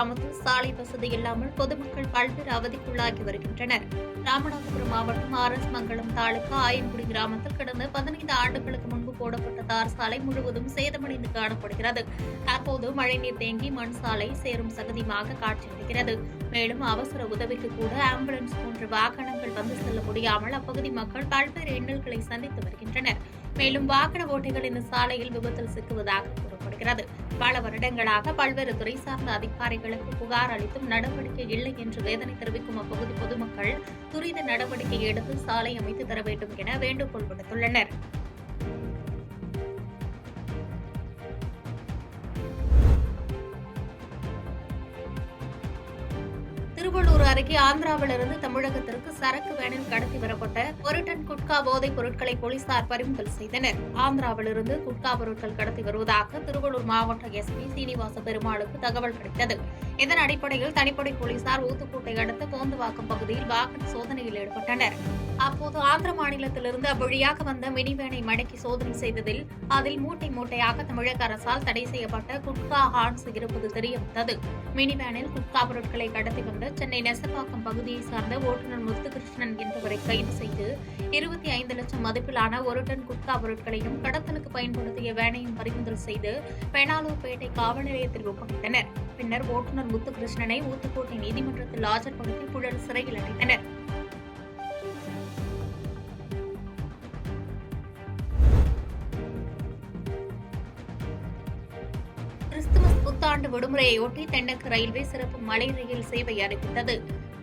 கிராமத்தில் சாலை வசதி இல்லாமல் பொதுமக்கள் பல்வேறு அவதிக்குள்ளாகி வருகின்றனர். ராமநாதபுரம் மாவட்டம் ஆர்.எஸ். மங்கலம் தாலுகா ஆயன்குடி கிராமத்தில் கடந்த 15 ஆண்டுகளுக்கு முன்பு போடப்பட்ட தார் சாலை முழுவதும் சேதமடைந்து காணப்படுகிறது. தற்போது மழைநீர் தேங்கி மண் சாலை சேரும் சகதியாக காட்சியளிக்கிறது. மேலும் அவசர உதவிக்கு கூட ஆம்புலன்ஸ் போன்ற வாகனங்கள் வந்து செல்ல முடியாமல் அப்பகுதி மக்கள் பல்வேறு இன்னல்களை சந்தித்து வருகின்றனர். மேலும் வாகன ஓட்டிகள் இந்த சாலையில் விபத்தில் சிக்குவதாக கூறப்படுகிறது. பல வருடங்களாக பல்வேறு துறை சார்ந்த அதிகாரிகளுக்கு புகார் அளித்தும் நடவடிக்கை இல்லை என்று வேதனை தெரிவிக்கும் அப்பகுதி பொதுமக்கள் துரித நடவடிக்கை எடுத்து சாலை அமைத்து தர வேண்டும் என வேண்டுகோள் விடுத்துள்ளனர். திருவள்ளூர் அருகே ஆந்திராவிலிருந்து தமிழகத்திற்கு சரக்கு வேனில் கடத்தி வரப்பட்ட 1 டன் குட்கா போதைப் பொருட்களை போலீசார் பறிமுதல் செய்தனர். ஆந்திராவிலிருந்து குட்கா பொருட்கள் கடத்தி வருவதாக திருவள்ளூர் மாவட்ட எஸ்பி சீனிவாச பெருமாளுக்கு தகவல் கிடைத்தது. இதன் அடிப்படையில் தனிப்படை போலீசார் ஊத்துக்கோட்டை அடுத்த கோந்தவாக்கம் பகுதியில் வாகன சோதனையில் ஈடுபட்டனர். அப்போது ஆந்திர மாநிலத்திலிருந்து அவ்வழியாக வந்த மினி வேனை மடக்கி சோதனை செய்ததில் அதில் மூட்டை மூட்டையாக தமிழக அரசால் தடை செய்யப்பட்ட குட்கா ஹார்ன்ஸ் இருப்பது தெரியவந்தது. மினி வேனில் குட்கா பொருட்களை கடத்தி வந்த சென்னை நெசப்பாக்கம் பகுதியை சார்ந்த ஓட்டுநர் முத்துகிருஷ்ணன் என்பவரை கைது செய்து 25 லட்சம் மதிப்பிலான 1 டன் குட்கா பொருட்களையும் கடத்தலுக்கு பயன்படுத்திய வேனையும் பறிமுதல் செய்து பெனாலூர்பேட்டை காவல் நிலையத்தில் ஒப்படைத்தனர். பின்னர் ஓட்டுநர் முத்துகிருஷ்ணனை ஊத்துக்கோட்டை நீதிமன்றத்தில் ஆஜர்படுத்தி புழல் சிறையில் அடைத்தனர். கிறிஸ்துமஸ் புத்தாண்டு விடுமுறையொட்டி தென்னக ரயில்வே சிறப்பு மலை ரயில் சேவை அறிவித்தது.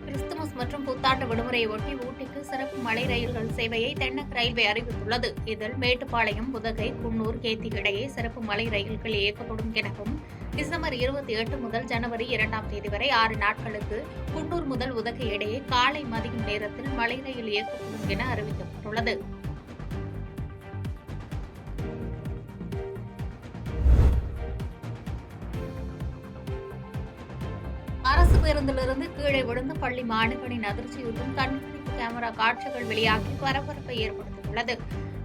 கிறிஸ்துமஸ் மற்றும் புத்தாண்டு விடுமுறையொட்டி ஊட்டிக்கு சிறப்பு மலை ரயில்கள் சேவையை தென்னக ரயில்வே அறிவித்துள்ளது. இதில் மேட்டுப்பாளையம், உதகை, குன்னூர், கேத்தி இடையே சிறப்பு மலை ரயில்கள் இயக்கப்படும் எனவும் டிசம்பர் 28 முதல் ஜனவரி 2ஆம் தேதி வரை 6 நாட்களுக்கு குன்னூர் முதல் உதகை இடையே காலை மதியம் நேரத்தில் மலை ரயில் இயக்கப்படும் என அறிவிக்கப்பட்டுள்ளது. அரசு பேருந்திலிருந்து கீழே விழுந்த பள்ளி மாணவனின் அதிர்ச்சியூட்டும் கண்காணிப்பு கேமரா காட்சிகள் வெளியாகி பரபரப்பை ஏற்படுத்தியுள்ளது.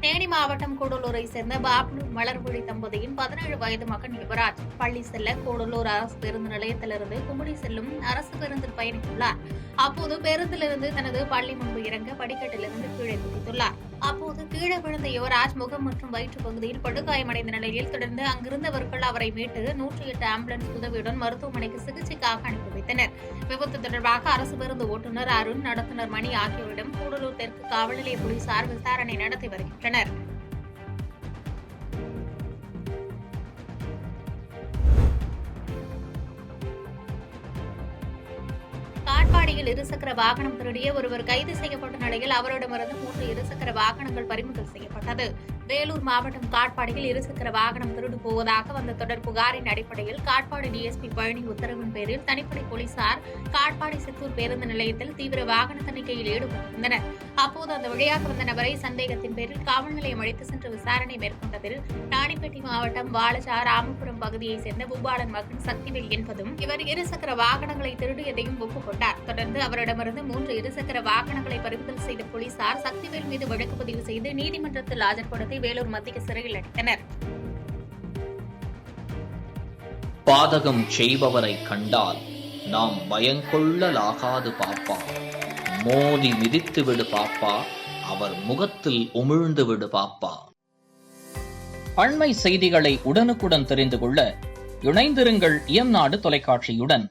தேனி மாவட்டம் கூடலூரை சேர்ந்த பாப்லு மலர்விழி தம்பதியின் 17 வயது மகன் யுவராஜ் பள்ளி செல்ல கூடலூர் அரசு பேருந்து நிலையத்திலிருந்து குமுடி செல்லும் அரசு பேருந்தில் பயணித்துள்ளார். அப்போது பேருந்திலிருந்து தனது பள்ளி முன்பு இறங்க படிக்கட்டிலிருந்து கீழே குதித்துள்ளார். அப்போது கீழே விழுந்த யுவராஜ் முகம் மற்றும் வயிற்று பகுதியில் படுகாயமடைந்த நிலையில் தொடர்ந்து அங்கிருந்தவர்கள் அவரை மீட்டு 108 ஆம்புலன்ஸ் உதவியுடன் மருத்துவமனைக்கு சிகிச்சைக்காக அனுப்பி வைத்தனர். விபத்து தொடர்பாக அரசு பேருந்து ஓட்டுநர் அருண், நடத்துனர் மணி ஆகியோரிடம் கூடலூர் தெற்கு காவல் நிலைய போலீசார் விசாரணை நடத்தி வருகின்றனர். காட்பாடியில் இருசக்கர வாகனம் திருடிய ஒருவர் கைது செய்யப்பட்ட நிலையில் அவரிடமிருந்து 3 இருசக்கர வாகனங்கள் பறிமுதல் செய்யப்பட்டது. வேலூர் மாவட்டம் காட்பாடியில் இருசக்கர வாகனம் திருடு போவதாக வந்த தொடர் புகாரின் அடிப்படையில் காட்பாடி டிஎஸ்பி பழனி உத்தரவின் பேரில் தனிப்படை போலீசார் காட்பாடி சித்தூர் பேருந்து நிலையத்தில் தீவிர வாகன தணிக்கையில் ஈடுபட்டிருந்தனர். அப்போது அந்த வழியாக வந்த நபரை சந்தேகத்தின் பேரில் காவல் நிலையம் அழைத்து சென்று விசாரணை மேற்கொண்டதில் ராணிப்பேட்டை மாவட்டம் வாலஜா ராமபுரம் பகுதியைச் சேர்ந்த பூபாலன் மகன் சக்திவேல் என்பதும் இவர் இருசக்கர வாகனங்களை திருடியதையும் ஒப்புக்கொண்டார். தொடர்ந்து அவரிடமிருந்து 3 இருசக்கர வாகனங்களை பறிமுதல் செய்த போலீசார் சக்திவேல் மீது வழக்கு பதிவு செய்து நீதிமன்றத்தில் ஆஜர்படுத்தி வேலூர் மத்திய சிறையில் அடைத்தனர். பாதகம் செய்பவரை கண்டால் நாம் பயங்கொள்ளலாகாது பாப்பா, மோதி மிதித்து விடு பாப்பா, அவர் முகத்தில் உமிழ்ந்து விடு பாப்பா. அண்மை செய்திகளை உடனுக்குடன் தெரிந்து கொள்ள இணைந்திருங்கள் இயம்நாடு தொலைக்காட்சியுடன்.